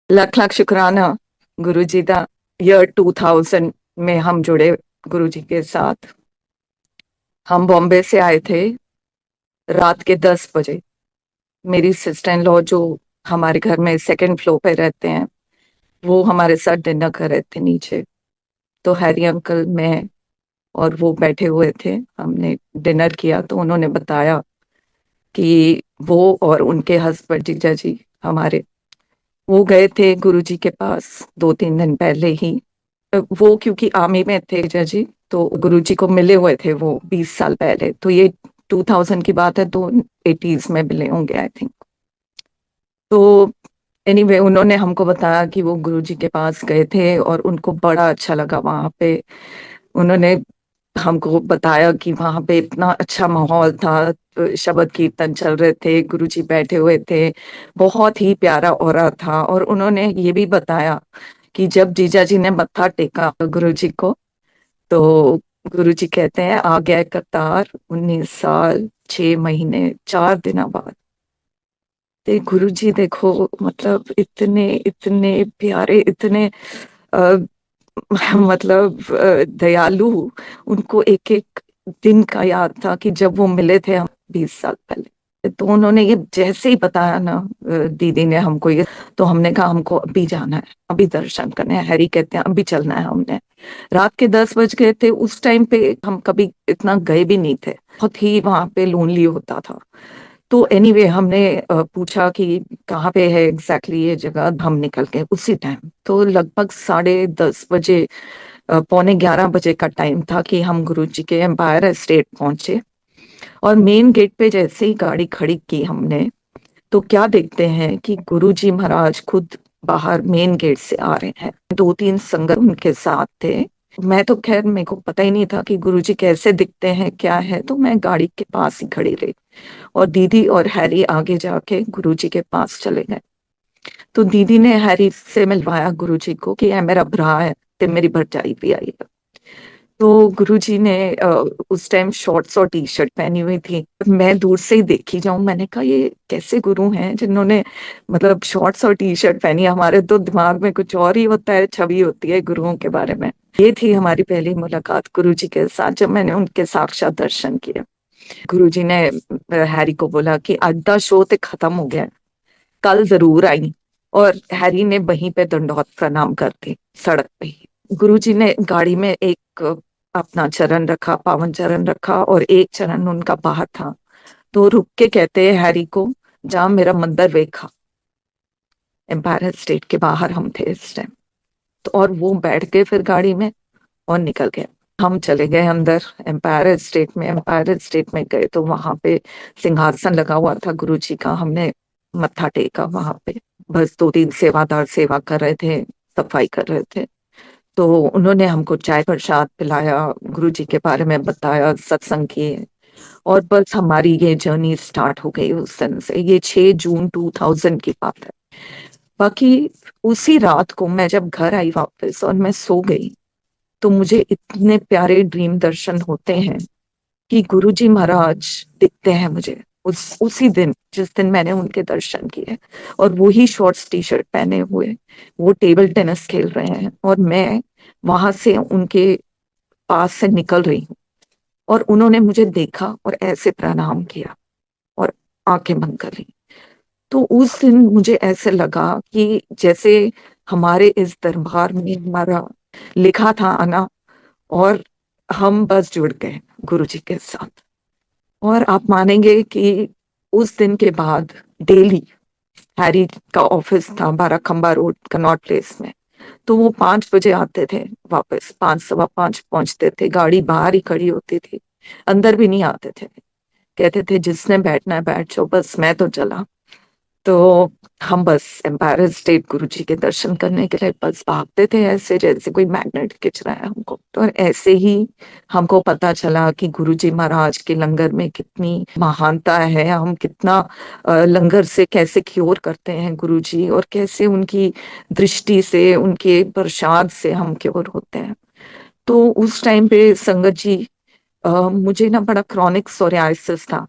लाख लाख शुक्राना गुरु जी का। ईयर 2000 में हम जुड़े गुरु जी के साथ। हम बॉम्बे से आए थे रात के 10 बजे। मेरी सिस्टर इन लॉ जो हमारे घर में सेकंड फ्लोर पे रहते हैं, वो हमारे साथ डिनर कर रहे थे नीचे। तो हैरी अंकल, मैं और वो बैठे हुए थे, हमने डिनर किया। तो उन्होंने बताया कि वो और उनके हस्बैंड जीजा जी हमारे, वो गए थे गुरुजी के पास 2-3 दिन पहले ही। वो क्योंकि आर्मी में थे जीजा जी, तो गुरुजी को मिले हुए थे वो 20 साल पहले। तो ये 2000 की बात है, तो 80s में मिले होंगे आई थिंक। तो एनीवे उन्होंने हमको बताया कि वो गुरुजी के पास गए थे और उनको बड़ा अच्छा लगा वहां पे। उन्होंने हमको बताया कि वहां पे इतना अच्छा माहौल था, शबद कीर्तन चल रहे थे, गुरुजी बैठे हुए थे, बहुत ही प्यारा ऑरा था। और उन्होंने ये भी बताया कि जब जीजा जी ने मत्था टेका गुरुजी को, तो गुरुजी कहते हैं आ गया करतार 19 साल 6 महीने 4 दिन बाद। ते गुरुजी देखो, मतलब इतने इतने प्यारे, इतने आ, मतलब दयालु। उनको एक एक दिन का याद था कि जब वो मिले थे हम 20 साल पहले। तो उन्होंने ये जैसे ही बताया ना, दीदी ने हमको ये, तो हमने कहा हमको अभी जाना है, अभी दर्शन करने हैं। हैरी कहते हैं अभी चलना है। हमने रात के 10 बज गए थे। उस टाइम पे हम कभी इतना गए भी नहीं थे, बहुत ही वहां पे लोनली होता था। तो एनीवे हमने पूछा कि कहाँ पे है एग्जैक्टली ये जगह। हम निकल गए उसी टाइम। तो लगभग 10:30 बजे, पौने 11 बजे का टाइम था कि हम गुरुजी के एम्पायर एस्टेट पहुंचे। और मेन गेट पे जैसे ही गाड़ी खड़ी की हमने, तो क्या देखते हैं कि गुरुजी महाराज खुद बाहर मेन गेट से आ रहे हैं। 2-3 संगत उनके साथ थे। मैं तो खैर, मेरे को पता ही नहीं था कि गुरुजी कैसे दिखते हैं क्या है, तो मैं गाड़ी के पास ही खड़ी रही। और दीदी और हैरी आगे जाके गुरुजी के पास चले गए। तो दीदी ने हैरी से मिलवाया गुरुजी को कि ये मेरा भरा है, ते मेरी भरजाई भी आई है। तो गुरुजी ने उस टाइम शॉर्ट्स और टी शर्ट पहनी हुई थी। मैं दूर से ही देखी जाऊं, मैंने कहा ये कैसे गुरु हैं जिन्होंने मतलब शॉर्ट्स और टी शर्ट पहनी है। हमारे तो दिमाग में कुछ और ही होता है, छवि होती है गुरुओं के बारे में। ये थी हमारी पहली मुलाकात गुरुजी के साथ, जब मैंने उनके साक्षात दर्शन किए। गुरुजी ने हैरी को बोला कि आज दा शो ते खत्म हो गया है, कल जरूर आई। और हैरी ने वहीं पे दंडौत प्रणाम कर दी, सड़क पे ही। गुरुजी ने गाड़ी में एक अपना चरण रखा, पावन चरण रखा, और एक चरण उनका बाहर था। तो रुक के कहते हैं हैरी को, जा मेरा मंदिर देखा। एम्पायर स्टेट के बाहर हम थे इस टाइम। तो और वो बैठ गए फिर गाड़ी में और निकल गए। हम चले गए अंदर एम्पायर स्टेट में। एम्पायर स्टेट में गए तो वहां पे सिंहासन लगा हुआ था गुरु जी का। हमने मत्था टेका वहां पे। बस 2-3 सेवादार सेवा कर रहे थे, सफाई कर रहे थे। तो उन्होंने हमको चाय प्रसाद पिलाया, गुरु जी के बारे में बताया, सत्संग किए। और बस हमारी ये जर्नी स्टार्ट हो गई उस दिन से। ये 6 जून 2000 की बात है। बाकी उसी रात को मैं जब घर आई वापस और मैं सो गई, तो मुझे इतने प्यारे ड्रीम दर्शन होते हैं कि गुरुजी महाराज दिखते हैं मुझे उसी दिन जिस दिन मैंने उनके दर्शन किए। और वो ही शॉर्ट्स टी शर्ट पहने हुए, वो टेबल टेनिस खेल रहे हैं, और मैं वहां से उनके पास से निकल रही हूँ। और उन्होंने मुझे देखा और ऐसे प्रणाम किया और आंखें बंद कर ली। तो उस दिन मुझे ऐसे लगा कि जैसे हमारे इस दरबार में हमारा लिखा था आना, और हम बस जुड़ गए गुरु जी के साथ। और आप मानेंगे कि उस दिन के बाद डेली हैरी का ऑफिस था बाराखंबा रोड कनॉट प्लेस में। तो वो 5 बजे आते थे, वापस 5, 5:15 पहुंचते थे। गाड़ी बाहर ही खड़ी होती थी, अंदर भी नहीं आते थे। कहते थे जिसने बैठना है बैठ जाओ, बस मैं तो चला। तो हम बस एम्पायर स्टेट गुरुजी के दर्शन करने के लिए बस भागते थे, ऐसे जैसे कोई मैग्नेट खींच रहा है हमको। तो ऐसे ही हमको पता चला कि गुरुजी महाराज के लंगर में कितनी महानता है। हम कितना लंगर से कैसे क्योर करते हैं गुरुजी, और कैसे उनकी दृष्टि से, उनके प्रसाद से हम क्योर होते हैं। तो उस टाइम पे संगत जी, मुझे ना बड़ा क्रॉनिक सोरियासिस था।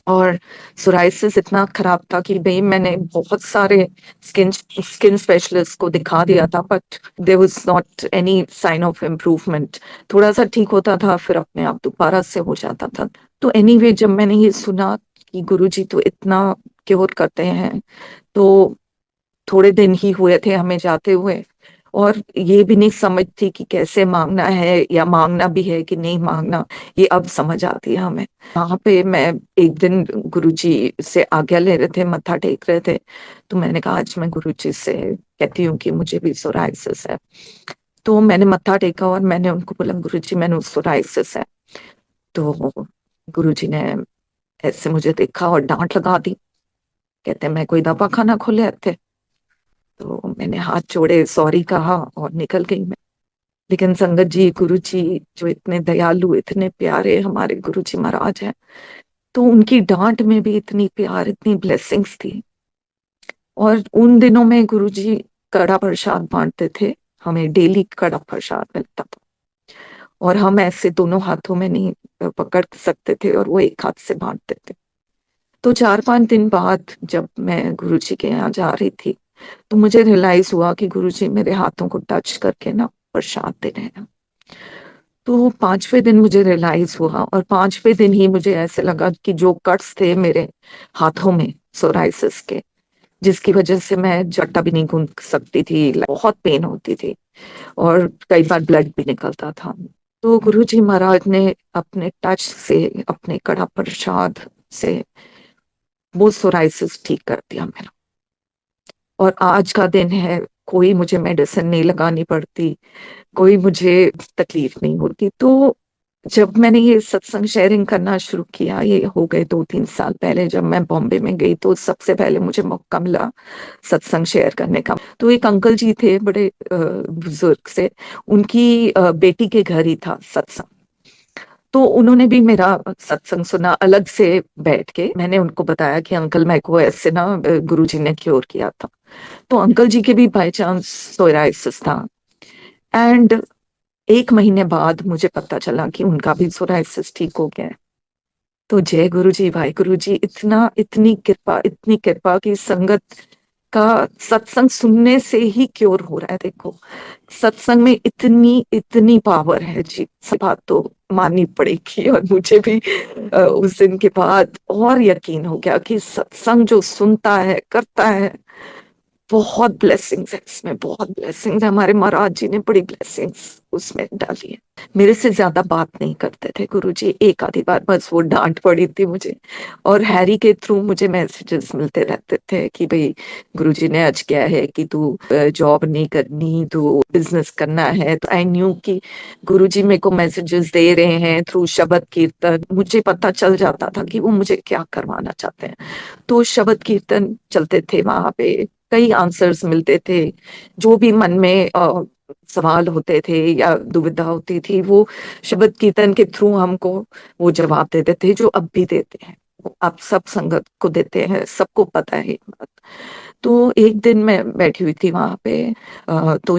और सोराइसिस इतना खराब था कि भाई मैंने बहुत सारे स्किन स्किन स्पेशलिस्ट को दिखा दिया था, but there was not any sign of improvement. थोड़ा सा ठीक होता था, फिर अपने आप दोबारा से हो जाता था। तो एनीवे, जब मैंने ये सुना कि गुरुजी तो इतना क्योर करते हैं, तो थोड़े दिन ही हुए थे हमें जाते हुए, और ये भी नहीं समझ थी कि कैसे मांगना है या मांगना भी है कि नहीं मांगना, ये अब समझ आती है हमें। वहां पे मैं एक दिन गुरुजी से आज्ञा ले रहे थे, मत्था टेक रहे थे, तो मैंने कहा आज मैं गुरुजी से कहती हूँ कि मुझे भी सोराइसिस है। तो मैंने मत्था टेका और मैंने उनको बोला, गुरुजी मैंने सोराइसिस है। तो गुरुजी ने ऐसे मुझे देखा और डांट लगा दी, कहते मैं कोई दवा खाना खोले थे? तो मैंने हाथ जोड़े, सॉरी कहा और निकल गई मैं। लेकिन संगत जी, गुरु जी जो इतने दयालु, इतने प्यारे हमारे गुरु जी महाराज हैं, तो उनकी डांट में भी इतनी प्यार, इतनी ब्लेसिंग्स थी। और उन दिनों में गुरु जी कड़ा प्रसाद बांटते थे, हमें डेली कड़ा प्रसाद मिलता था, और हम ऐसे दोनों हाथों में नहीं पकड़ सकते थे, और वो एक हाथ से बांटते थे। तो 4-5 दिन बाद जब मैं गुरु जी के यहाँ जा रही थी, तो मुझे रियलाइज हुआ कि गुरुजी मेरे हाथों को टच करके ना प्रसाद दे रहे हैं। तो 5वें दिन मुझे रियलाइज हुआ, और 5वें दिन ही मुझे ऐसे लगा कि जो कट्स थे मेरे हाथों में सोराइसिस के, जिसकी वजह से मैं जट्टा भी नहीं गूंथ सकती थी, बहुत पेन होती थी, और कई बार ब्लड भी निकलता था। तो गुरुजी महाराज ने अपने टच से, अपने कड़ा प्रसाद से वो सोराइसिस ठीक कर दिया मेरा। और आज का दिन है, कोई मुझे मेडिसिन नहीं लगानी पड़ती, कोई मुझे तकलीफ नहीं होती। तो जब मैंने ये सत्संग शेयरिंग करना शुरू किया, ये हो गए 2-3 साल पहले, जब मैं बॉम्बे में गई, तो सबसे पहले मुझे मौका मिला सत्संग शेयर करने का। तो एक अंकल जी थे, बड़े बुजुर्ग से, उनकी बेटी के घर ही था सत्संग। तो उन्होंने भी मेरा सत्संग सुना, अलग से बैठ के। मैंने उनको बताया कि अंकल मेरे को ऐसे ना गुरुजी ने क्योर किया था। तो अंकल जी के भी बाय चांस सोराइसिस था, एंड 1 महीने बाद मुझे पता चला कि उनका भी सोराइसिस ठीक हो गया है। तो जय गुरु जी, भाई गुरु जी, इतना, इतनी कृपा की संगत का सत्संग सुनने से ही क्योर हो रहा है। देखो, सत्संग में इतनी इतनी पावर है जी, सब बात तो माननी पड़ेगी। और मुझे भी उस दिन के बाद और यकीन हो गया कि सत्संग जो सुनता है, करता है, बहुत ब्लेसिंग्स है इसमें, बहुत ब्लेसिंग्स है। हमारे महाराज जी ने बड़ी ब्लेसिंग्स उसमें डाली है। मेरे से ज्यादा बात नहीं करते थे गुरुजी, एक आधी बार बस वो डांट पड़ी थी मुझे, और हैरी के थ्रू मुझे मैसेजेस मिलते रहते थे कि भाई गुरुजी ने आज क्या है कि तू जॉब नहीं करनी, तू बिजनेस करना है। तो आई न्यू कि गुरुजी मेरे को मैसेजेस दे रहे हैं थ्रू शब्द कीर्तन। मुझे पता चल जाता था कि वो मुझे क्या करवाना चाहते हैं। तो शब्द कीर्तन चलते थे वहां पे, कई आंसर्स मिलते थे। जो भी मन में सवाल होते थे या दुविधा होती थी, वो शब्द कीर्तन के थ्रू हमको वो जवाब देते थे, जो अब भी देते हैं। वो आप सब संगत को देते हैं, सबको पता है ये बात। तो एक दिन मैं बैठी हुई थी वहां पे, तो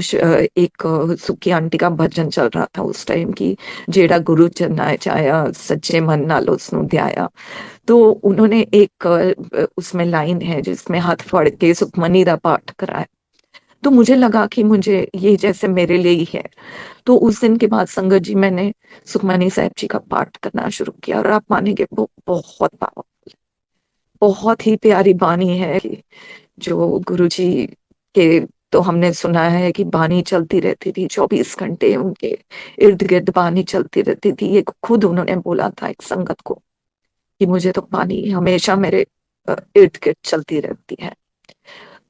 एक सुखी आंटी का भजन चल रहा था उस टाइम की, जेड़ा गुरु चरनाए चाया सच्चे मन नालो उसनु ध्याया। तो उन्होंने एक उसमें लाइन है जिसमें हाथ फड़ के सुखमनी दा पाठ कराया। तो मुझे लगा कि मुझे ये जैसे मेरे लिए ही है। तो उस दिन के बाद संगत जी, मैंने सुखमनी साहिब जी का पाठ करना शुरू किया, और आप मानेंगे वो बहुत पावरफुल, बहुत ही प्यारी बानी है कि जो गुरु जी के, तो हमने सुना है कि बानी चलती रहती थी 24 घंटे, उनके इर्द गिर्द बानी चलती रहती थी। ये खुद उन्होंने बोला था एक संगत को कि मुझे तो पानी हमेशा मेरे इर्द गिर्द चलती रहती है।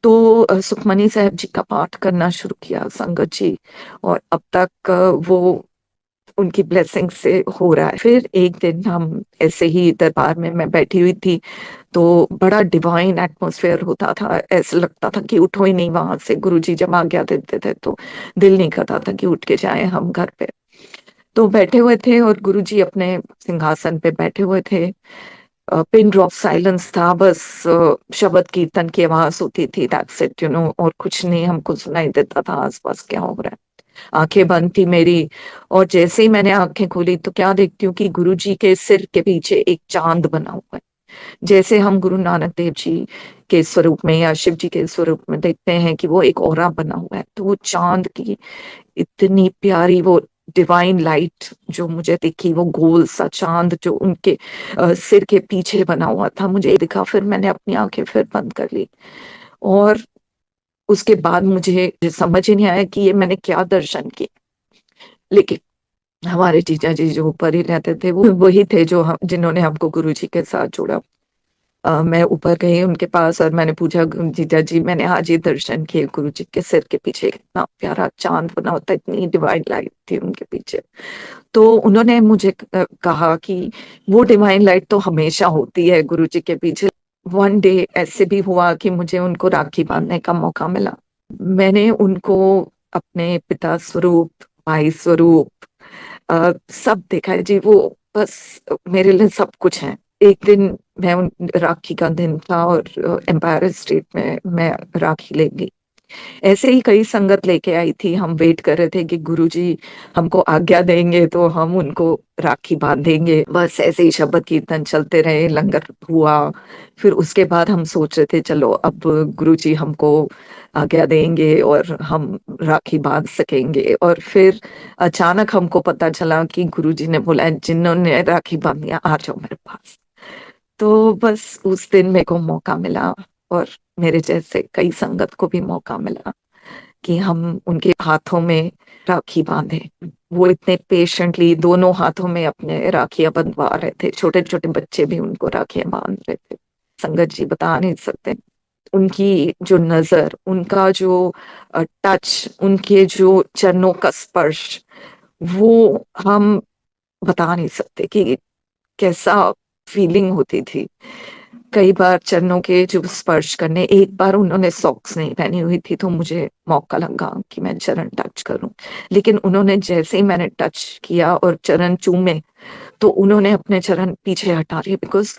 तो सुखमनी साहब जी का पाठ करना शुरू किया संगत जी, और अब तक वो उनकी ब्लेसिंग से हो रहा है। फिर एक दिन हम ऐसे ही दरबार में मैं बैठी हुई थी, तो बड़ा डिवाइन एटमॉस्फेयर होता था, ऐसा लगता था कि उठो ही नहीं वहां से। गुरुजी जब आज्ञा देते थे तो दिल नहीं करता था कि उठ के जाएं हम घर पे। तो बैठे हुए थे और गुरुजी अपने सिंहासन पे बैठे हुए थे, पिन ड्रॉप साइलेंस था, बस शब्द कीर्तन की आवाज होती थी, दैट्स इट, और कुछ नहीं हमको सुनाई देता था आसपास क्या हो रहा है। आंखें बंद थी मेरी, और जैसे ही मैंने आंखें खोली तो क्या देखती हूँ कि गुरुजी के सिर के पीछे एक चांद बना हुआ है। जैसे हम गुरु नानक देव जी के स्वरूप में या शिव जी के स्वरूप में देखते हैं कि वो एक ऑरा बना हुआ है, तो वो चांद की इतनी प्यारी वो डिवाइन लाइट जो मुझे दिखी, वो गोल सा चांद जो उनके सिर के पीछे बना हुआ था, मुझे दिखा। फिर मैंने अपनी आंखें फिर बंद कर ली, और उसके बाद मुझे समझ ही नहीं आया कि ये मैंने क्या दर्शन किए। लेकिन हमारे जीजा जी जो ऊपर ही रहते थे, वो वही थे जो हम जिन्होंने हमको गुरु जी के साथ जोड़ा। मैं ऊपर गई उनके पास और मैंने पूछा, जीजा जी मैंने आज ये दर्शन किए, गुरु जी के सिर के पीछे इतना प्यारा चांद बना होता, इतनी डिवाइन लाइट थी उनके पीछे। तो उन्होंने मुझे कहा कि वो डिवाइन लाइट तो हमेशा होती है गुरु जी के पीछे। वन डे ऐसे भी हुआ कि मुझे उनको राखी बांधने का मौका मिला। मैंने उनको अपने पिता स्वरूप, भाई स्वरूप, सब देखा है जी। वो बस मेरे लिए सब कुछ है। एक दिन मैं उन राखी का दिन था और एम्पायर स्टेट में मैं राखी ले गई। ऐसे ही कई संगत लेके आई थी, हम वेट कर रहे थे कि गुरुजी हमको आज्ञा देंगे तो हम उनको राखी बांधेंगे। बस ऐसे ही शब्द कीर्तन चलते रहे, लंगर हुआ। फिर उसके बाद हम सोच रहे थे चलो अब गुरुजी हमको आज्ञा देंगे और हम राखी बांध सकेंगे। और फिर अचानक हमको पता चला कि गुरुजी ने बोला जिन्होंने राखी बांधी आ जाओ मेरे पास। तो बस उस दिन मेरे को मौका मिला, और मेरे जैसे कई संगत को भी मौका मिला कि हम उनके हाथों में राखी बांधे। वो इतने पेशेंटली दोनों हाथों में अपने राखियां बंधवा रहे थे, छोटे छोटे बच्चे भी उनको राखियां बांध रहे थे। संगत जी बता नहीं सकते, उनकी जो नजर, उनका जो टच, उनके जो चरणों का स्पर्श, वो हम बता नहीं सकते कि कैसा फीलिंग होती थी। कई बार चरणों के जो स्पर्श करने, एक बार उन्होंने सॉक्स नहीं पहनी हुई थी तो मुझे मौका लगा कि मैं चरण टच करूं। लेकिन उन्होंने जैसे ही मैंने टच किया और चरण चूमे, तो उन्होंने अपने चरण पीछे हटा लिए। बिकॉज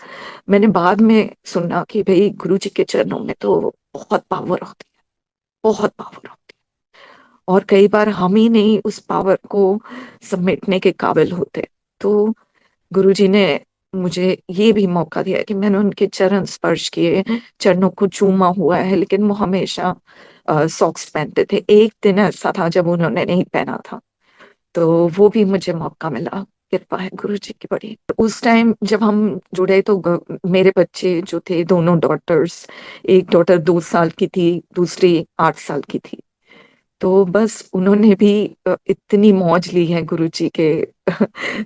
मैंने बाद में सुना कि भाई गुरु जी के चरणों में तो बहुत पावर होती है, बहुत पावर होती है, और कई बार हम ही नहीं उस पावर को समेटने के काबिल होते। तो गुरुजी ने मुझे ये भी मौका दिया कि मैंने उनके चरण स्पर्श किए, चरणों को चूमा हुआ है। लेकिन वो हमेशा सॉक्स पहनते थे। एक दिन ऐसा था जब उन्होंने नहीं पहना था, तो वो भी मुझे मौका मिला। कृपा है गुरुजी की बड़ी। उस टाइम जब हम जुड़े तो मेरे बच्चे जो थे, दोनों डॉटर्स, एक डॉटर 2 साल की थी, दूसरी 8 साल की थी। तो बस उन्होंने भी इतनी मौज ली है गुरुजी के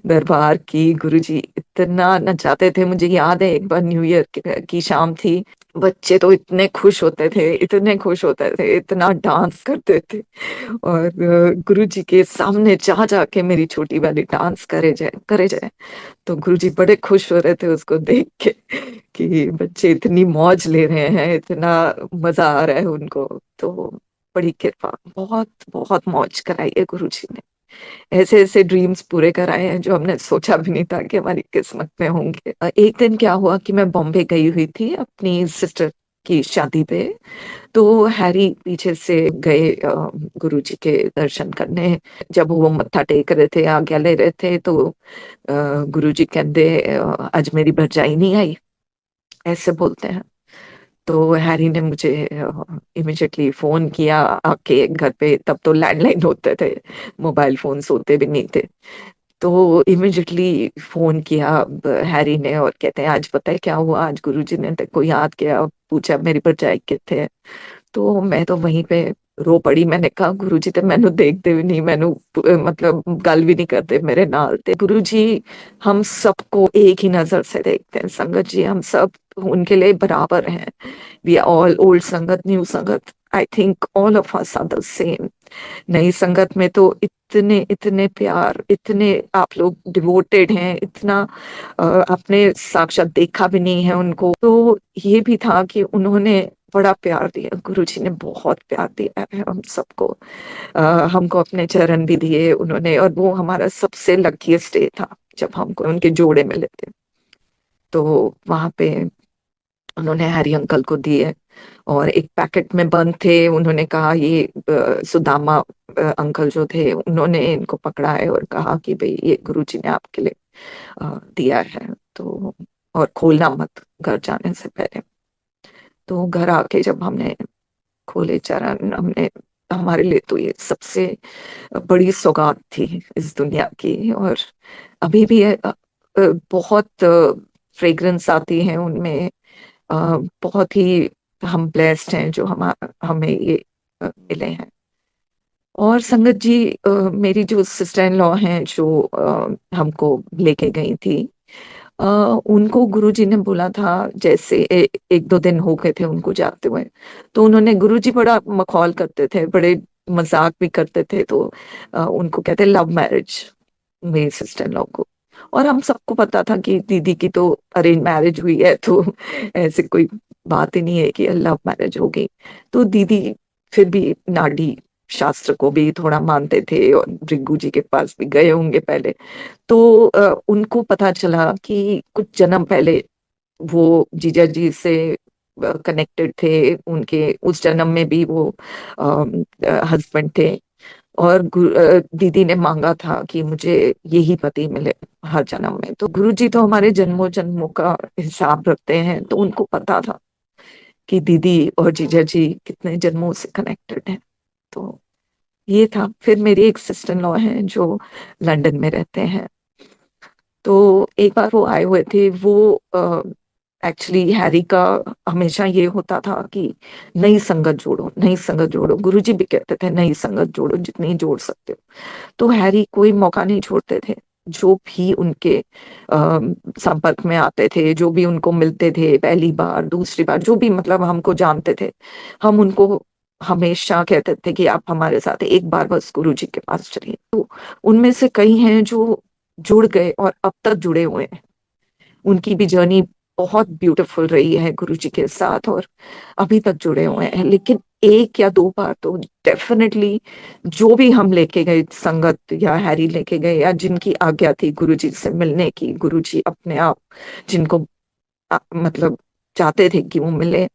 दरबार की। गुरुजी इतना नचाते थे। मुझे याद है एक बार न्यू ईयर की शाम थी, बच्चे तो इतने खुश होते थे, इतने खुश होते थे, इतना डांस करते थे। और गुरुजी के सामने जा जाके मेरी छोटी वाली डांस करे जाए। तो गुरुजी बड़े खुश हो रहे थे उसको देख के कि बच्चे इतनी मौज ले रहे हैं, इतना मजा आ रहा है उनको। तो बड़ी कृपा, बहुत बहुत मौज कराई है गुरुजी ने। ऐसे ऐसे ड्रीम्स पूरे कराए हैं जो हमने सोचा भी नहीं था कि हमारी किस्मत में होंगे। एक दिन क्या हुआ कि मैं बॉम्बे गई हुई थी अपनी सिस्टर की शादी पे। तो हैरी पीछे से गए गुरुजी के दर्शन करने। जब वो मत्था टेक रहे थे, आज्ञा ले रहे थे, तो गुरुजी कहते आज मेरी भरजाई नहीं आई, ऐसे बोलते हैं। तो हैरी ने मुझे इमिजिएटली फोन किया आके घर पे। तब तो लैंडलाइन होते थे, मोबाइल फोन होते भी नहीं थे। तो इमिजिएटली फोन किया हैरी ने, और कहते हैं आज पता है क्या हुआ, आज गुरुजी ने तेरे को याद किया, पूछा मेरी भरजाई किथे है। तो मैं तो वहीं पे रो पड़ी। मैंने कहा गुरुजी तो मैनू देखते भी नहीं, मैनू मतलब गल भी नहीं करते मेरे नाल। ते गुरुजी हम सबको एक ही नजर से देखते हैं संगत जी, हम सब उनके लिए बराबर हैं। वी आर ऑल ओल्ड संगत, न्यू संगत, I think all of us are the same. नई संगत में तो इतने इतने प्यार, इतने आप लोग डिवोटेड हैं, इतना आपने साक्षात देखा भी नहीं है उनको। तो ये भी था कि उन्होंने बड़ा प्यार दिया, गुरुजी ने बहुत प्यार दिया है हम सबको। हमको अपने चरण भी दिए उन्होंने, और वो हमारा सबसे लकीस्ट डे था जब हमको उनके जोड़े मिले थे। तो वहां पे उन्होंने हैरी अंकल को दिए, और एक पैकेट में बंद थे। उन्होंने कहा ये सुदामा अंकल जो थे, उन्होंने इनको पकड़ा है और कहा कि भाई ये गुरुजी ने आपके लिए दिया है। तो और खोलना मत घर जाने से पहले। तो घर आके जब हमने खोले चरण, हमने, हमारे लिए तो ये सबसे बड़ी सौगात थी इस दुनिया की। और अभी भी बहुत फ्रेग्रेंस आती है उनमें। बहुत ही हम ब्लेस्ड हैं जो हमें ये मिले हैं। और संगत जी, मेरी जो सिस्टर इन लॉ हैं जो हमको लेके गई थी, अ, उनको गुरुजी ने बोला था, जैसे एक दो दिन हो गए थे उनको जाते हुए, तो उन्होंने, गुरुजी बड़ा मखौल करते थे, बड़े मजाक भी करते थे, तो उनको कहते लव मैरिज मेरी सिस्टर इन लॉ को। और हम सबको पता था कि दीदी की तो अरेंज मैरिज हुई है, तो ऐसे कोई बात ही नहीं है कि लव मैरिज हो गई। तो दीदी फिर भी नाडी शास्त्र को भी थोड़ा मानते थे, और भृगु जी के पास भी गए होंगे पहले। तो उनको पता चला कि कुछ जन्म पहले वो जीजा जी से कनेक्टेड थे, उनके उस जन्म में भी वो हस्बैंड थे। और दीदी ने मांगा था कि मुझे यही पति मिले हर जन्म में। तो गुरु जी तो हमारे जन्मों जन्मों का हिसाब रखते हैं, तो उनको पता था कि दीदी और जीजा जी कितने जन्मों से कनेक्टेड हैं। तो ये था। फिर मेरी एक सिस्टर इन लॉ है जो लंदन में रहते हैं। तो एक बार वो आए हुए थे, वो एक्चुअली हैरी का हमेशा ये होता था कि नई संगत जोड़ो, नई संगत जोड़ो। गुरुजी भी कहते थे नई संगत जोड़ो, जितनी जोड़ सकते हो। तो हैरी कोई मौका नहीं छोड़ते थे। जो भी उनके संपर्क में आते थे, जो भी उनको मिलते थे, पहली बार दूसरी बार, जो भी मतलब हमको जानते थे, हम उनको हमेशा कहते थे कि आप हमारे साथ एक बार बस गुरु जी के पास चलिए। तो उनमें से कई हैं जो जुड़ गए और अब तक जुड़े हुए हैं। उनकी भी जर्नी बहुत ब्यूटीफुल रही है गुरु जी के साथ, और अभी तक जुड़े हुए हैं। लेकिन एक या दो बार तो डेफिनेटली, जो भी हम लेके गए संगत, या हैरी लेके गए, या जिनकी आज्ञा थी गुरुजी से मिलने की, गुरुजी अपने आप जिनको मतलब चाहते थे कि वो मिले,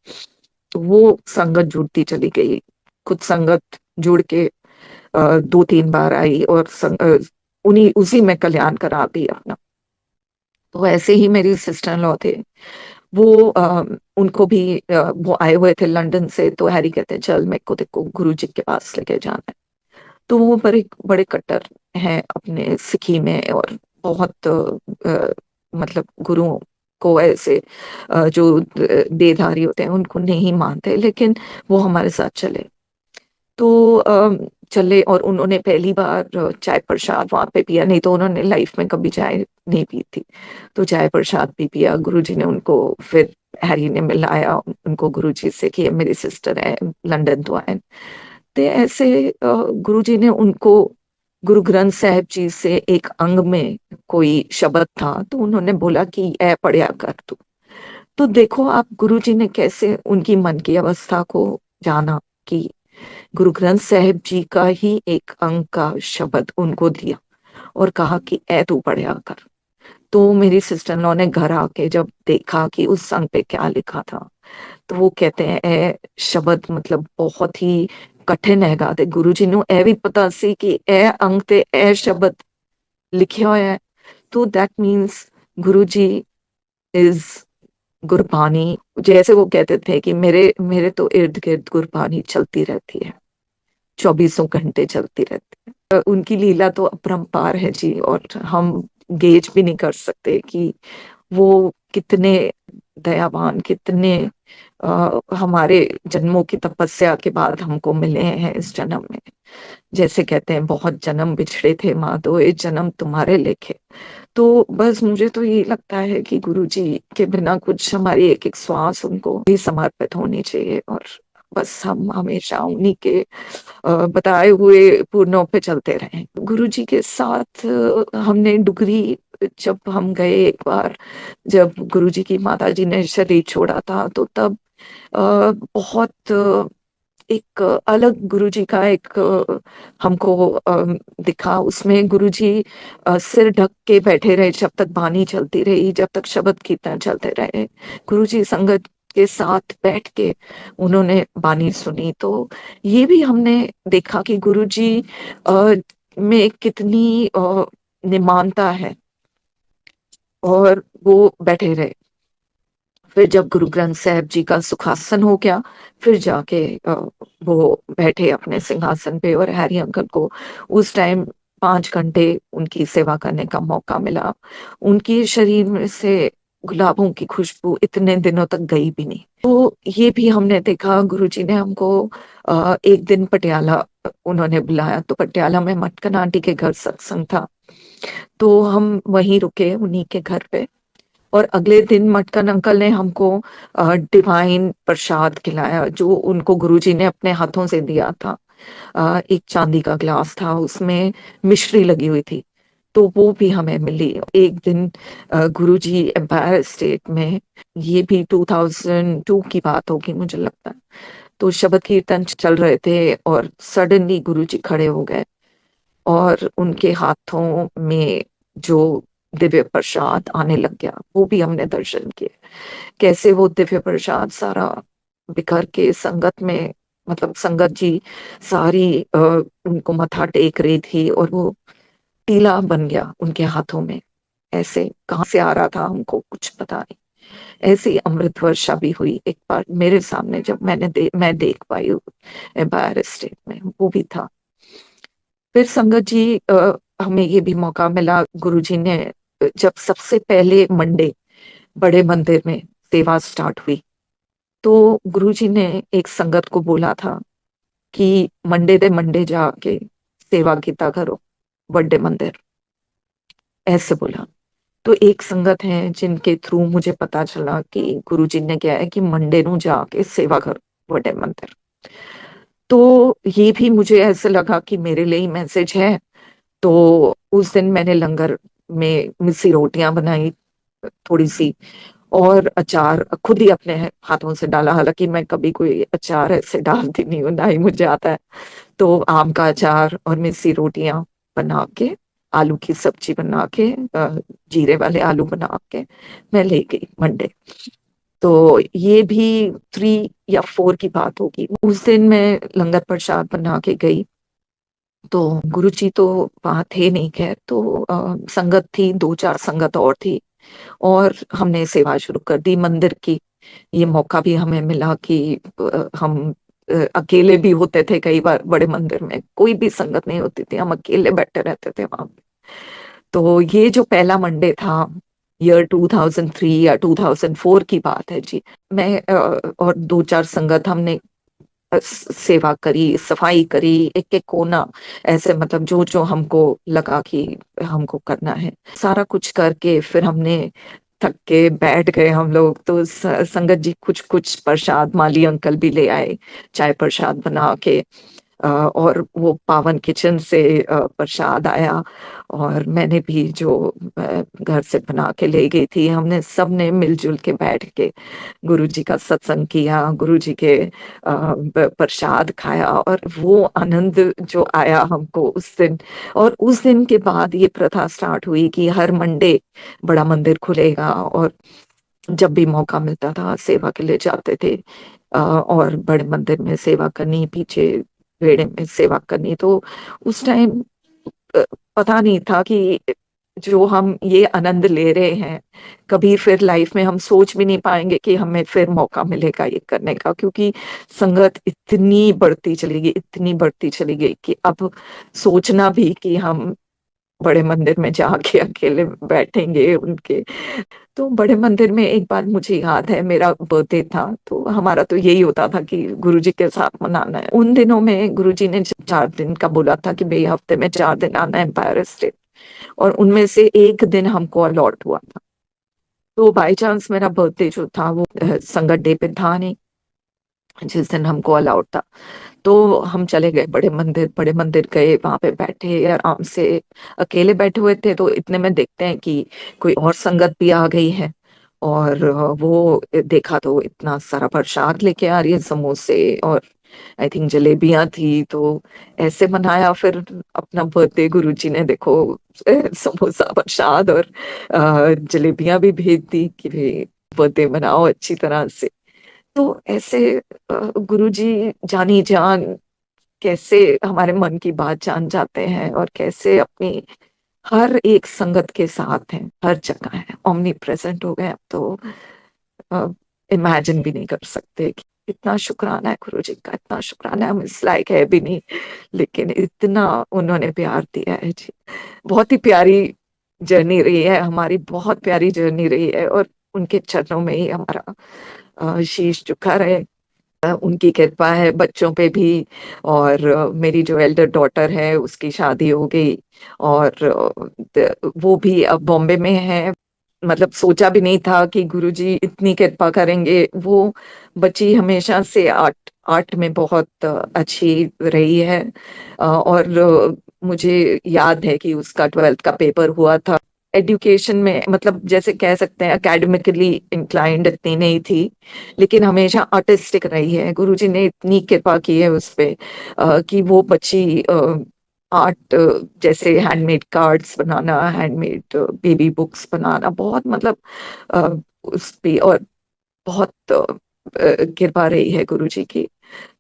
वो संगत जुड़ती चली गई। कुछ संगत जुड़ के दो तीन बार आई, और उन्हीं उसी में कल्याण करा दी अपना। तो ऐसे ही मेरी सिस्टर इन लॉ थे, वो उनको भी वो आए हुए थे लंदन से। तो हैरी कहते हैं चल, मेरे को देखो गुरु जी के पास लेके जाना है। तो वो बड़े बड़े कट्टर हैं अपने सिखी में, और बहुत मतलब गुरुओं को ऐसे जो देहधारी होते हैं उनको नहीं मानते, लेकिन वो हमारे साथ चले। तो चले, और उन्होंने पहली बार चाय प्रसाद वहां पे पिया, नहीं तो उन्होंने लाइफ में कभी चाय नहीं पी थी। तो चाय प्रसाद भी पिया। गुरुजी ने उनको, फिर हैरी ने मिलाया उनको गुरुजी से कि ये मेरी सिस्टर है, लंदन तो आए। तो ऐसे गुरुजी ने उनको गुरु ग्रंथ साहिब जी से एक अंग में कोई शब्द था, तो उन्होंने बोला कि ऐ पढ़या कर तू। तो देखो आप, गुरुजी ने कैसे उनकी मन की अवस्था को जाना, कि गुरु ग्रंथ साहिब जी का ही एक अंग का शब्द उनको दिया, और कहा कि ऐ तू पढ़या कर। तो मेरी सिस्टर इन लॉ ने घर आके जब देखा कि उस संग पे क्या लिखा था, तो वो कहते हैं ए शब्द मतलब बहुत ही कठिन हैगा, ते गुरु जी ਨੂੰ ਇਹ ਵੀ ਪਤਾ ਸੀ ਕਿ ਇਹ ਅੰਗ ਤੇ ਇਹ शब्द लिखा होया है। तो that means Guru ji is Gurbani. जैसे वो कहते थे कि मेरे मेरे तो इर्द गिर्द गुरबानी चलती रहती है, चौबीसों घंटे चलती रहती है। उनकी लीला तो अपरंपार है जी, और हम गेज भी नहीं कर सकते कि वो कितने दयावान, कितने हमारे जन्मों की तपस्या के बाद हमको मिले हैं इस जन्म में। जैसे कहते हैं बहुत जन्म बिछड़े थे माँ, तो ये जन्म तुम्हारे लेखे। तो बस मुझे तो ये लगता है कि गुरु जी के बिना कुछ, हमारी एक एक श्वास उनको ही समर्पित होनी चाहिए, और बस हम हमेशा उन्हीं के बताए हुए पूर्णों पे चलते रहे। गुरु जी के साथ हमने डुगरी, जब हम गए एक बार, जब गुरु जी की माता जी ने शरीर छोड़ा था, तो तब बहुत एक अलग गुरुजी का एक हमको दिखा। उसमें गुरुजी सिर ढक के बैठे रहे जब तक बानी चलती रही, जब तक शब्द कीर्तन चलते रहे। गुरुजी संगत के साथ बैठ के उन्होंने बानी सुनी। तो ये भी हमने देखा कि गुरुजी में कितनी निमानता है, और वो बैठे रहे। फिर जब गुरु ग्रंथ साहब जी का सुखासन हो गया, फिर जाके वो बैठे अपने सिंहासन पे, और हैरी अंकल को उस टाइम 5 घंटे उनकी सेवा करने का मौका मिला। उनके शरीर में से गुलाबों की खुशबू इतने दिनों तक गई भी नहीं। तो ये भी हमने देखा, गुरुजी ने हमको एक दिन पटियाला उन्होंने बुलाया, तो पटियाला में मटकन आंटी के घर सत्संग था, तो हम वहीं रुके उन्हीं के घर पे। और अगले दिन मटकन अंकल ने हमको डिवाइन प्रसाद खिलाया, जो उनको गुरुजी ने अपने हाथों से दिया था। एक चांदी का ग्लास था, उसमें मिश्री लगी हुई थी, तो वो भी हमें मिली। एक दिन गुरुजी एम्पायर स्टेट में, ये भी 2002 की बात होगी मुझे लगता है, तो शबद कीर्तन चल रहे थे और सडनली गुरुजी खड़े हो गए, और उनके हाथों में जो दिव्य प्रसाद आने लग गया, वो भी हमने दर्शन किए। कैसे वो दिव्य प्रसाद सारा बिखर के संगत में, मतलब संगत जी सारी उनको मत्था टेक रही थी, और वो टीला बन गया उनके हाथों में। ऐसे कहाँ से आ रहा था हमको कुछ पता नहीं। ऐसी अमृत वर्षा भी हुई एक बार मेरे सामने, जब मैं देख पाई एम्पायर स्टेट में, वो भी था। फिर संगत जी हमें ये भी मौका मिला, गुरुजी ने जब सबसे पहले मंडे बड़े मंदिर में सेवा स्टार्ट हुई, तो गुरुजी ने एक संगत को बोला था कि मंडे दे मंडे जाके सेवा किता करो बड़े मंदिर, ऐसे बोला। तो एक संगत है जिनके थ्रू मुझे पता चला कि गुरुजी ने क्या है कि मंडे नु जाके सेवा करो बड़े मंदिर। तो ये भी मुझे ऐसे लगा कि मेरे लिए ही मैसेज है। तो उस दिन मैंने लंगर में मिस्सी रोटियां बनाई थोड़ी सी, और अचार खुद ही अपने हाथों से डाला। हालांकि मैं कभी कोई अचार ऐसे डालती नहीं हूँ, ना ही मुझे आता है। तो आम का अचार और मिस्सी रोटियां बना के, आलू की सब्जी बना के, जीरे वाले आलू बना के मैं ले गई मंडे। तो ये भी 3 या 4 की बात होगी। उस दिन मैं लंगर प्रसाद बना के गई, तो गुरुजी तो वहां थे नहीं, खैर। तो संगत थी, 2-4 संगत और थी, और हमने सेवा शुरू कर दी मंदिर की। ये मौका भी हमें मिला कि हम अकेले भी होते थे कई बार, बड़े मंदिर में कोई भी संगत नहीं होती थी, हम अकेले बैठे रहते थे वहां पे। तो ये जो पहला मंडे था, ईयर 2003 या 2004 की बात है जी। मैं और 2-4 संगत हमने सेवा करी, सफाई करी, एक एक कोना, ऐसे मतलब जो जो हमको लगा कि हमको करना है, सारा कुछ करके फिर हमने थक के बैठ गए हम लोग। तो संगत जी कुछ कुछ प्रसाद माली अंकल भी ले आए, चाय प्रसाद बना के, और वो पावन किचन से प्रसाद आया, और मैंने भी जो घर से बना के ले गई थी, हमने सबने मिलजुल के बैठ के गुरु जी का सत्संग किया, गुरु जी के प्रसाद खाया, और वो आनंद जो आया हमको उस दिन। और उस दिन के बाद ये प्रथा स्टार्ट हुई कि हर मंडे बड़ा मंदिर खुलेगा, और जब भी मौका मिलता था सेवा के लिए जाते थे। और बड़े मंदिर में सेवा करनी, पीछे वेड़े में सेवा करनी। तो उस टाइम पता नहीं था कि जो हम ये आनंद ले रहे हैं, कभी फिर लाइफ में हम सोच भी नहीं पाएंगे कि हमें फिर मौका मिलेगा ये करने का, क्योंकि संगत इतनी बढ़ती चली गई, इतनी बढ़ती चली गई कि अब सोचना भी कि हम बड़े मंदिर में जाके अकेले बैठेंगे उनके। तो बड़े मंदिर में एक बार मुझे याद है, मेरा बर्थडे था, तो हमारा तो यही होता था कि गुरुजी के साथ मनाना है। उन दिनों में गुरुजी ने 4 दिन का बोला था कि भाई हफ्ते में 4 दिन आना है एम्पायर स्टेट, और उनमें से एक दिन हमको अलॉट हुआ था। तो बाई चांस मेरा बर्थडे जो था वो संगत डे पे था नहीं, जिस दिन हमको अलाउड था। तो हम चले गए बड़े मंदिर, बड़े मंदिर गए, वहां पे बैठे आराम से। अकेले बैठे हुए थे, तो इतने में देखते हैं कि कोई और संगत भी आ गई है, और वो देखा तो इतना सारा प्रसाद लेके आ रही है, समोसे और आई थिंक जलेबियां थी। तो ऐसे मनाया फिर अपना बर्थडे। गुरुजी ने देखो समोसा, प्रसाद और जलेबियां भी भेज दी कि भाई बर्थडे मनाओ अच्छी तरह से। तो ऐसे गुरुजी जानी जान कैसे हमारे मन की बात जान जाते हैं, और कैसे अपनी हर एक संगत के साथ हैं, हर जगह है, ओमनी प्रेजेंट हो गए अब तो। इमेजिन भी नहीं कर सकते। कि इतना शुक्राना है गुरु जी का, इतना शुक्राना है, हम इस लायक है भी नहीं, लेकिन इतना उन्होंने प्यार दिया है जी। बहुत ही प्यारी जर्नी रही है हमारी, बहुत प्यारी जर्नी रही है, और उनके चरणों में ही हमारा शीश झुका रहे। उनकी कृपा है बच्चों पे भी। और मेरी जो एल्डर डॉटर है उसकी शादी हो गई, और वो भी अब बॉम्बे में है। मतलब सोचा भी नहीं था कि गुरुजी इतनी कृपा करेंगे। वो बच्ची हमेशा से आर्ट आर्ट में बहुत अच्छी रही है। और मुझे याद है कि उसका 12th का पेपर हुआ था। एजुकेशन में मतलब जैसे कह सकते हैं एकेडमिकली इंक्लाइंड इतनी नहीं थी, लेकिन हमेशा आर्टिस्टिक रही है। गुरुजी ने इतनी कृपा की है उस पे कि वो बच्ची आर्ट, जैसे हैंडमेड कार्ड्स बनाना, हैंडमेड बेबी बुक्स बनाना, बहुत मतलब अ, उस पे और बहुत कृपा रही है गुरुजी की।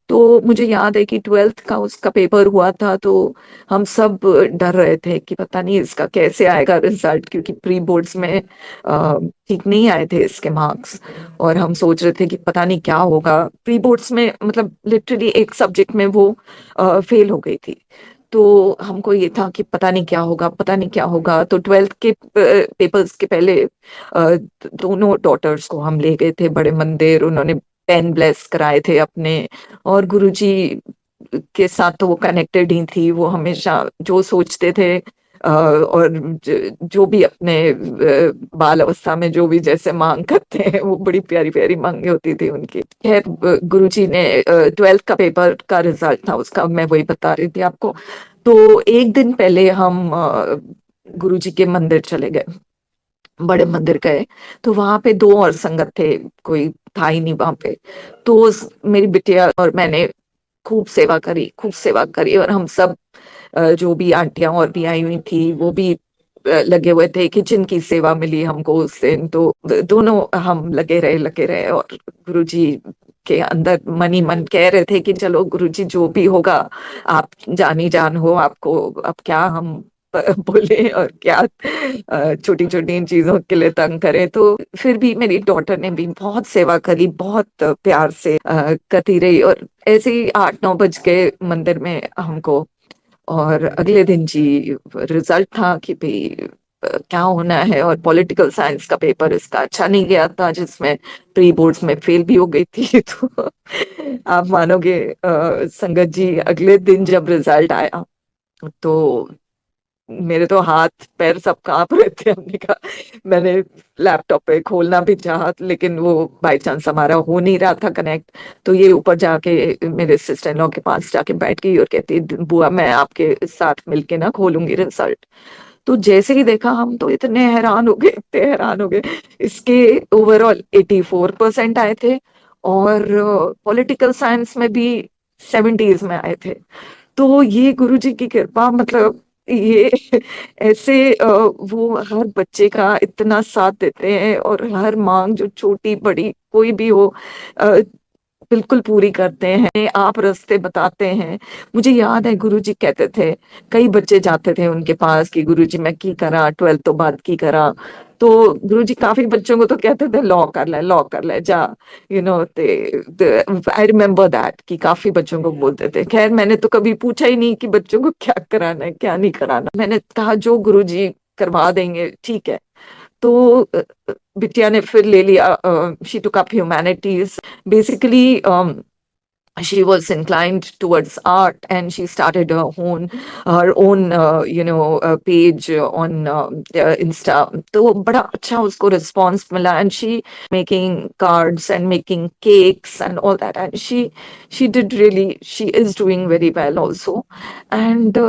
तो मुझे याद है कि 12th का उसका पेपर हुआ था, तो हम सब डर रहे थे कि पता नहीं इसका कैसे आएगा रिजल्ट, क्योंकि प्री बोर्ड्स में ठीक नहीं आए थे इसके मार्क्स। और हम सोच रहे थे कि पता नहीं क्या होगा। प्री बोर्ड्स में मतलब लिटरली एक सब्जेक्ट में वो फेल हो गई थी। तो हमको ये था कि पता नहीं क्या होगा, पता नहीं क्या होगा। तो 12th के पेपर्स के पहले दोनों डॉटर्स को हम ले गए थे बड़े मंदिर, उन्होंने पेन ब्लेस कराए थे अपने। और गुरुजी के साथ तो वो कनेक्टेड ही थी। वो हमेशा जो सोचते थे और जो भी अपने बाल अवस्था में जो भी जैसे मांग करते हैं, वो बड़ी प्यारी प्यारी मांगे होती थी उनकी। खैर गुरुजी ने 12th का पेपर का रिजल्ट था उसका, मैं वही बता रही थी आपको। तो एक दिन पहले हम गुरुजी के मंदिर चले गए, बड़े मंदिर गए। तो वहां पे दो और संगत थे, कोई था ही नहीं वहां पे। तो मेरी बिटिया और मैंने खूब सेवा करी, खूब सेवा करी। और हम सब जो भी आंटियां और भी आई हुई थी वो भी लगे हुए थे कि जिनकी सेवा मिली हमको उस दिन। तो दोनों हम लगे रहे। और गुरुजी के अंदर मन ही मन कह रहे थे कि चलो गुरुजी जो भी होगा, आप जानी जान हो, आपको अब क्या हम बोले और क्या छोटी छोटी इन चीजों के लिए तंग करें। तो फिर भी मेरी डॉटर ने भी बहुत सेवा करी, बहुत प्यार से करती रही। और ऐसे ही 8-9 बज गए मंदिर में हमको। और अगले दिन जी रिजल्ट था कि भाई क्या होना है। और पॉलिटिकल साइंस का पेपर इसका अच्छा नहीं गया था, जिसमें प्री बोर्ड्स में फेल भी हो गई थी। तो आप मानोगे संगत जी, अगले दिन जब रिजल्ट आया तो मेरे तो हाथ पैर सब कांप रहे थे। हमने कहा, मैंने लैपटॉप पे खोलना भी चाहा, लेकिन वो बाय चांस हमारा हो नहीं रहा था कनेक्ट। तो ये ऊपर जाके मेरे सिस्टर इन लॉ के पास जाके बैठ गई और कहती, बुआ मैं आपके साथ मिलके ना खोलूंगी रिजल्ट। तो जैसे ही देखा हम तो इतने हैरान हो गए, इतने हैरान हो गए। इसके ओवरऑल 84% आए थे, और पॉलिटिकल साइंस में भी 70s में आए थे। तो ये गुरुजी की कृपा, मतलब ये ऐसे वो हर बच्चे का इतना साथ देते हैं, और हर मांग जो छोटी बड़ी कोई भी हो बिल्कुल पूरी करते हैं। आप रास्ते बताते हैं। मुझे याद है गुरुजी कहते थे, कई बच्चे जाते थे उनके पास कि गुरुजी मैं की करा, 12th तो बाद की करा। तो गुरुजी काफी बच्चों को तो कहते थे लॉ कर ले, लॉ कर ले जा, you know. I remember that कि काफी बच्चों को बोलते थे। खैर मैंने तो कभी पूछा ही नहीं कि बच्चों को क्या कराना है क्या नहीं कराना। मैंने कहा जो गुरुजी करवा देंगे ठीक है। तो बिटिया ने फिर ले लिया, she took up humanities basically. she was inclined towards art, and she started her own page on Insta. तो बड़ा अच्छा उसको response मिला, and she making cards and making cakes and all that, and she is doing very well also. And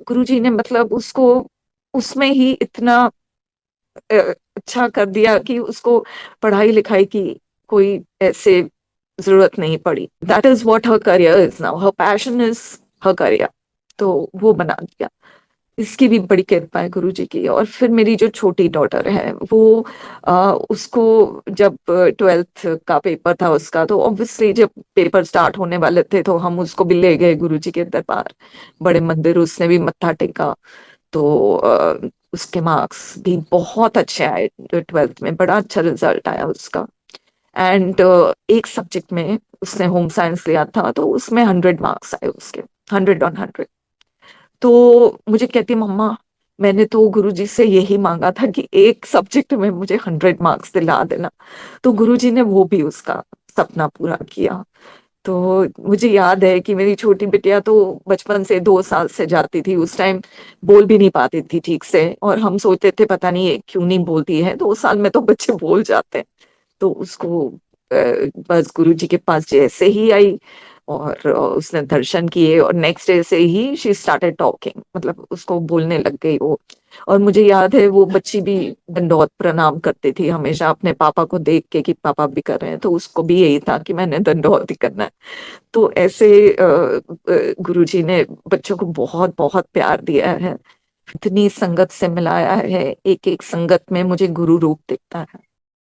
गुरुजी ने मतलब उसको उसमें ही इतना अच्छा कर दिया कि उसको पढ़ाई लिखाई की कोई ऐसे जरूरत नहीं पड़ी। That is what her career is now, her passion is her career. तो वो बना दिया। इसकी भी बड़ी कृपा है गुरु जी की। और फिर मेरी जो छोटी डॉटर है वो उसको जब 12th का पेपर था उसका, तो ऑब्वियसली जब पेपर स्टार्ट होने वाले थे तो हम उसको भी ले गए गुरु जी के दरबार, बड़े मंदिर। उसने भी मत्था टेका। तो उसके मार्क्स भी बहुत अच्छे आए, 12th में बड़ा अच्छा रिजल्ट आया उसका। एंड एक सब्जेक्ट में उसने होम साइंस लिया था, तो उसमें 100 मार्क्स आए उसके, 100 on 100। तो मुझे कहती, मम्मा मैंने तो गुरुजी से यही मांगा था कि एक सब्जेक्ट में मुझे 100 मार्क्स दिला देना। तो गुरुजी ने वो भी उसका सपना पूरा किया। तो मुझे याद है कि मेरी छोटी बिटिया तो बचपन से 2 साल से जाती थी, उस टाइम बोल भी नहीं पाती थी ठीक से, और हम सोचते थे पता नहीं ये क्यों नहीं बोलती है, 2 साल में तो बच्चे बोल जाते हैं। तो उसको बस गुरुजी के पास जैसे ही आई और उसने दर्शन किए, और नेक्स्ट डे से ही शी स्टार्टेड टॉकिंग, मतलब उसको बोलने लग गई वो। और मुझे याद है वो बच्ची भी दंडौत प्रणाम करती थी हमेशा अपने पापा को देख के कि पापा भी कर रहे हैं, तो उसको भी यही था कि मैंने दंडौत ही करना है। तो ऐसे गुरुजी ने बच्चों को बहुत बहुत प्यार दिया है, इतनी संगत से मिलाया है, एक एक संगत में मुझे गुरु रूप दिखता है।